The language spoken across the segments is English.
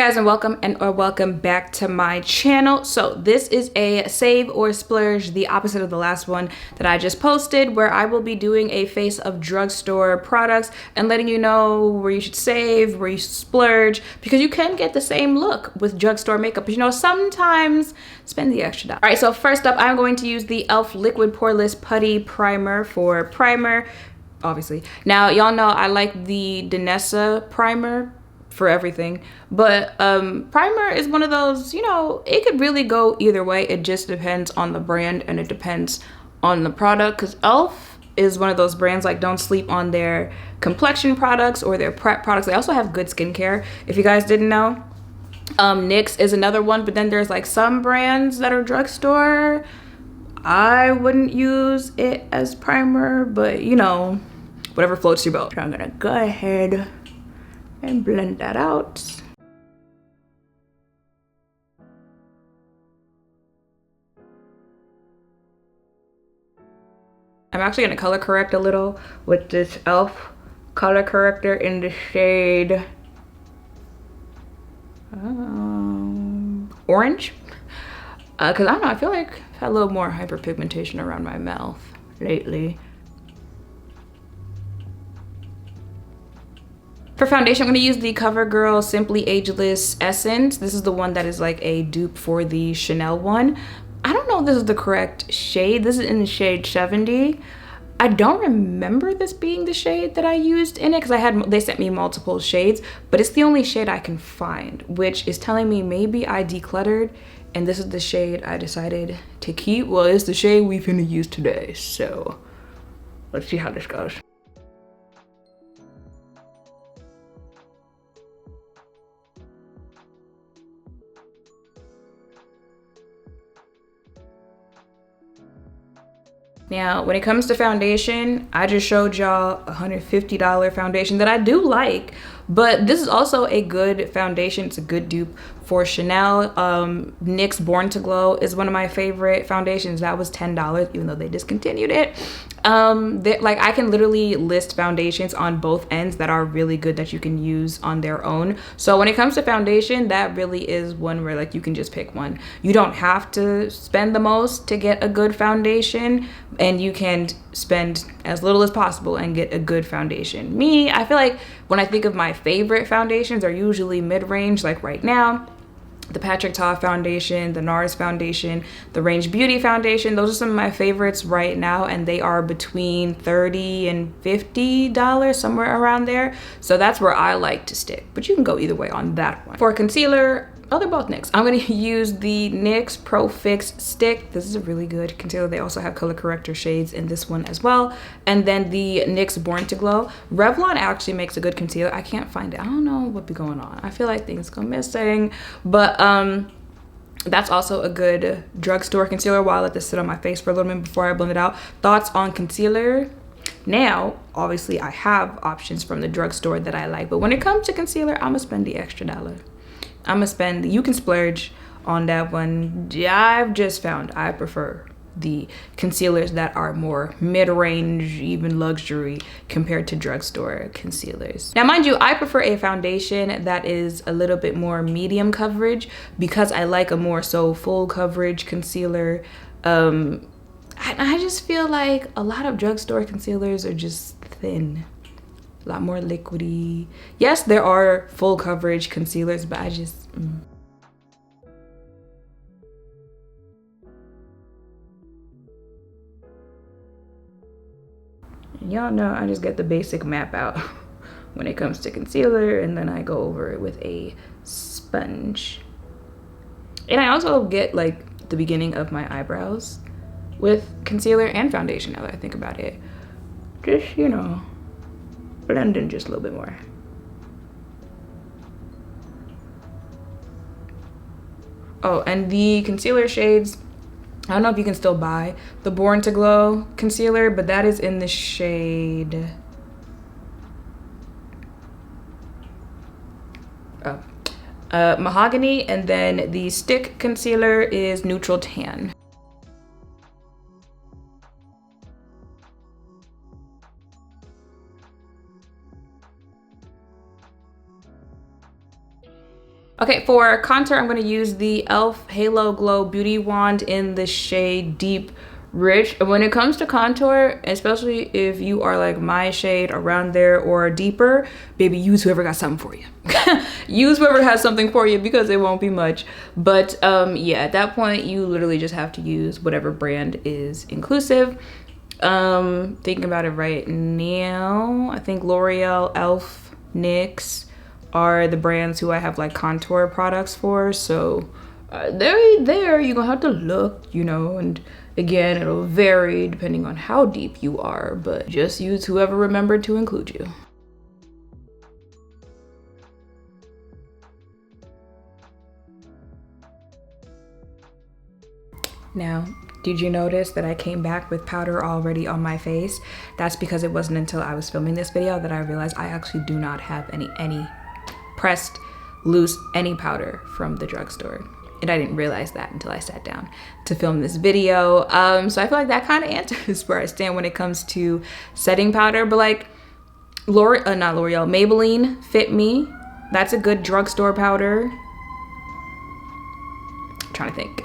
guys, and welcome back to my channel. So this is a save or splurge, the opposite of the last one that I just posted, where I will be doing a face of drugstore products and letting you know where you should save, where you should splurge, because you can get the same look with drugstore makeup, but you know, sometimes spend the extra dollar. All right, so first up, I'm going to use the e.l.f. Liquid Poreless Putty Primer for primer, obviously. Now, y'all know I like the Danessa primer for everything, but primer is one of those, you know, it could really go either way. It just depends on the brand and it depends on the product, because e.l.f. is one of those brands, like, don't sleep on their complexion products or their prep products. They also have good skincare, if you guys didn't know. NYX is another one, but then there's like some brands that are drugstore. I wouldn't use it as primer, but you know, whatever floats your boat. I'm gonna go ahead and blend that out. I'm actually gonna color correct a little with this e.l.f. color corrector in the shade orange, because I don't know, I feel like I've had a little more hyperpigmentation around my mouth lately. For foundation, I'm going to use the CoverGirl Simply Ageless Essence. This is the one that is like a dupe for the Chanel one. I don't know if this is the correct shade. This is in the shade 70. I don't remember this being the shade that I used in it, because they sent me multiple shades, but it's the only shade I can find, which is telling me maybe I decluttered and this is the shade I decided to keep. Well, it's the shade we finna use today, so let's see how this goes. Now, when it comes to foundation, I just showed y'all a $150 foundation that I do like, but this is also a good foundation. It's a good dupe for Chanel. NYX Born to Glow is one of my favorite foundations. That was $10, even though they discontinued it. Like, I can literally list foundations on both ends that are really good that you can use on their own. So when it comes to foundation, that really is one where, like, you can just pick one. You don't have to spend the most to get a good foundation, and you can spend as little as possible and get a good foundation. Me, I feel like when I think of my favorite foundations, are usually mid-range, like right now. The Patrick Ta foundation, the NARS foundation, the Range Beauty foundation, those are some of my favorites right now, and they are between $30 and $50, somewhere around there. So that's where I like to stick, but you can go either way on that one. For concealer, oh, they're both NYX. I'm gonna use the NYX Pro Fix Stick. This is a really good concealer. They also have color corrector shades in this one as well. And then the NYX Born to Glow. Revlon actually makes a good concealer. I can't find it. I don't know what be going on. I feel like things go missing, but that's also a good drugstore concealer. While I let this sit on my face for a little bit before I blend it out. Thoughts on concealer? Now, obviously I have options from the drugstore that I like, but when it comes to concealer, I'm gonna spend the extra dollar. I'm gonna spend, you can splurge on that one. I've just found I prefer the concealers that are more mid-range, even luxury, compared to drugstore concealers. Now, mind you, I prefer a foundation that is a little bit more medium coverage, because I like a more so full coverage concealer. I just feel like a lot of drugstore concealers are just thin. A lot more liquidy. Yes, there are full coverage concealers, but I just y'all know I just get the basic map out when it comes to concealer, and then I go over it with a sponge. And I also get like the beginning of my eyebrows with concealer and foundation, now that I think about it. Just, you know, blend in just a little bit more. Oh, and the concealer shades, I don't know if you can still buy the Born to Glow concealer, but that is in the shade Mahogany, and then the stick concealer is Neutral Tan. Okay, for contour, I'm gonna use the e.l.f. Halo Glow Beauty Wand in the shade Deep Rich. When it comes to contour, especially if you are like my shade, around there or deeper, baby, use whoever got something for you. Use whoever has something for you, because it won't be much. But yeah, at that point, you literally just have to use whatever brand is inclusive. Thinking about it right now, I think L'Oreal, e.l.f., NYX are the brands who I have like contour products for. So there you're gonna have to look, you know, and again, it'll vary depending on how deep you are, but just use whoever remembered to include you. Now, did you notice that I came back with powder already on my face? That's because it wasn't until I was filming this video that I realized I actually do not have any pressed, loose, any powder from the drugstore. And I didn't realize that until I sat down to film this video. So I feel like that kind of answers where I stand when it comes to setting powder. But like, not L'Oreal, Maybelline Fit Me. That's a good drugstore powder. I'm trying to think.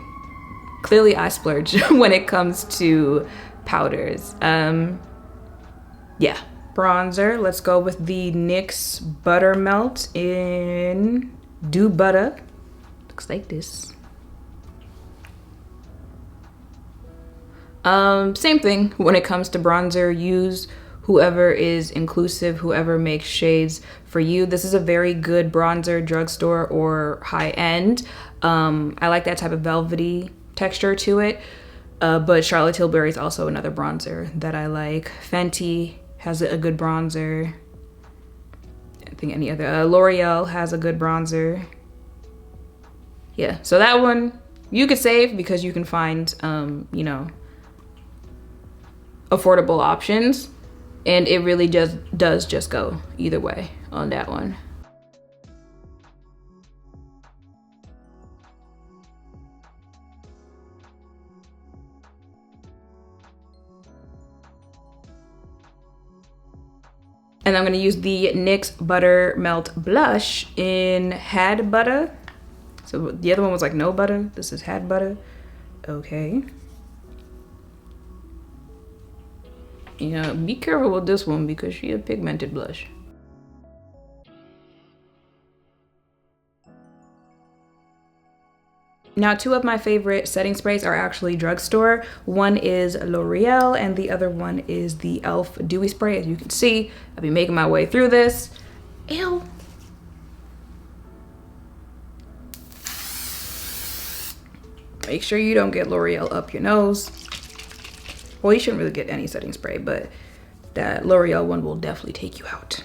Clearly I splurge when it comes to powders. Yeah, bronzer. Let's go with the NYX Buttermelt in Do Butta. Looks like this. Same thing when it comes to bronzer. Use whoever is inclusive, whoever makes shades for you. This is a very good bronzer, drugstore or high end. I like that type of velvety texture to it, but Charlotte Tilbury is also another bronzer that I like. Fenty has a good bronzer. I think any other, L'Oreal has a good bronzer. Yeah, so that one you could save because you can find, you know, affordable options, and it really does just go either way on that one. And I'm gonna use the NYX Buttermelt Blush in Had Butta. So the other one was like no butter. This is Had Butta. Okay. You know, be careful with this one because she a pigmented blush. Now, two of my favorite setting sprays are actually drugstore. One is L'Oreal and the other one is the e.l.f. Dewy Spray. As you can see, I've been making my way through this. Ew. Make sure you don't get L'Oreal up your nose. Well, you shouldn't really get any setting spray, but that L'Oreal one will definitely take you out.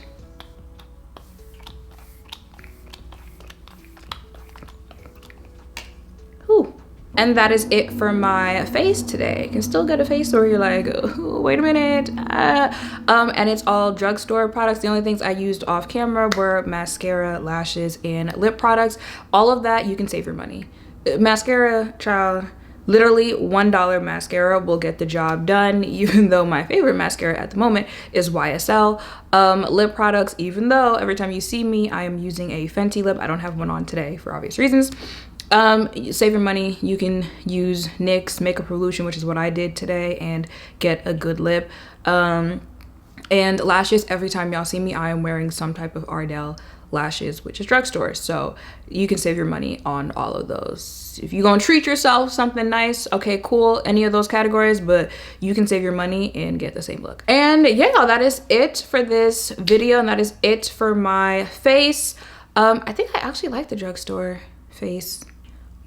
And that is it for my face today. You can still get a face where you're like, oh, wait a minute. And it's all drugstore products. The only things I used off camera were mascara, lashes, and lip products. All of that, you can save your money. Mascara, child, literally $1 mascara will get the job done, even though my favorite mascara at the moment is YSL. Lip products, even though every time you see me, I am using a Fenty lip. I don't have one on today for obvious reasons. Save your money. You can use NYX Makeup Revolution, which is what I did today, and get a good lip. And lashes, every time y'all see me, I am wearing some type of Ardell lashes, which is drugstore. So you can save your money on all of those. If you're gonna treat yourself something nice, okay, cool, any of those categories, but you can save your money and get the same look. And yeah, that is it for this video, and that is it for my face. I think I actually like the drugstore face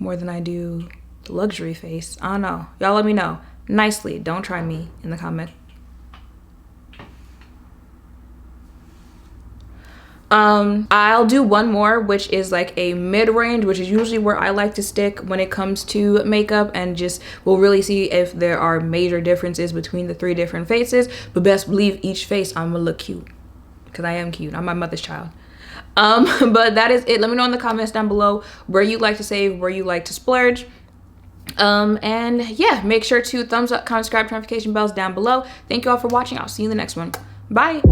more than I do the luxury face. I don't know. Y'all let me know nicely. Don't try me in the comment. I'll do one more, which is like a mid-range, which is usually where I like to stick when it comes to makeup, and just we'll really see if there are major differences between the three different faces. But best believe each face I'm gonna look cute, because I am cute. I'm my mother's child. But that is it. Let me know in the comments down below where you like to save, where you like to splurge. And yeah, make sure to thumbs up, comment, subscribe, notification bells down below. Thank you all for watching. I'll see you in the next one. Bye.